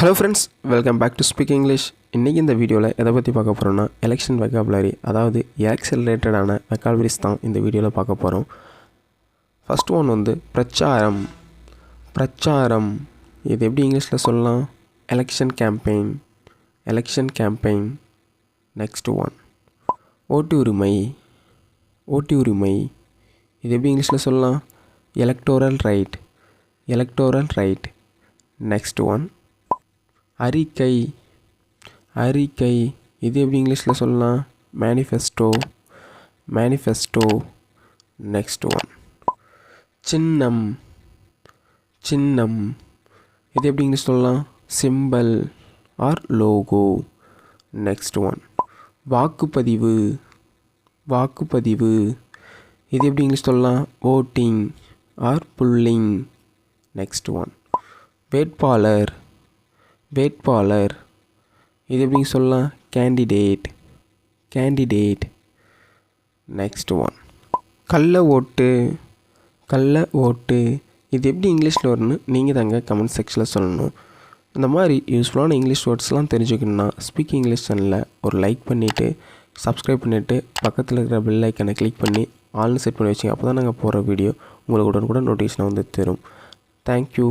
Hello friends, welcome back to Speak English. இன்னைக்கு இந்த வீடியோவில் எதை பற்றி பார்க்க போகிறோம்னா எலெக்ஷன் வெக்காபுலரி, அதாவது எலெக்ஷன் ரிலேட்டடான வெக்காபுலரிஸ் தான் இந்த வீடியோவில் பார்க்க போகிறோம். ஃபர்ஸ்ட் ஒன் வந்து பிரச்சாரம். பிரச்சாரம் இது எப்படி இங்கிலீஷில் சொல்லலாம்? Election campaign. Election campaign. Next one ஓட்டு உரிமை. ஓட்டு உரிமை இது எப்படி இங்கிலீஷில் சொல்லலாம்? Electoral right. Electoral right. Next one அறிக்கை. அறிக்கை இது எப்படி இங்கிலீஷில் சொல்லலாம்? மேனிஃபெஸ்டோ. மேனிஃபெஸ்டோ. நெக்ஸ்ட் ஒன் சின்னம். சின்னம் இது எப்படி இங்கிலீஷ் சொல்லலாம்? Symbol or logo. Next one வாக்குப்பதிவு. வாக்குப்பதிவு இது எப்படி இங்கிலீஷ் சொல்லலாம்? Voting or polling. Next one வேட்பாளர். வேட்பாளர் இது எப்படிங்க சொல்லலாம்? கேண்டிடேட். கேண்டிடேட். நெக்ஸ்ட் ஒன் கள்ள ஓட்டு. கள்ள ஓட்டு இது எப்படி இங்கிலீஷில் வரும்னு நீங்கள் தாங்க கமெண்ட் செக்ஷனில் சொல்லணும். இந்த மாதிரி யூஸ்ஃபுல்லான இங்கிலீஷ் வேர்ட்ஸ்லாம் தெரிஞ்சுக்கணுன்னா ஸ்பீக் இங்கிலீஷ் சேனலில் ஒரு லைக் பண்ணிவிட்டு சப்ஸ்கிரைப் பண்ணிவிட்டு பக்கத்தில் இருக்கிற பெல் ஐக்கனை கிளிக் பண்ணி ஆல்னு செட் பண்ணி வச்சிங்க. அப்போ தான் நாங்கள் போகிற வீடியோ உங்களுக்கு உடனுக்குடன் நோட்டிஃபிகேஷன் வந்து தரும். தேங்க்யூ.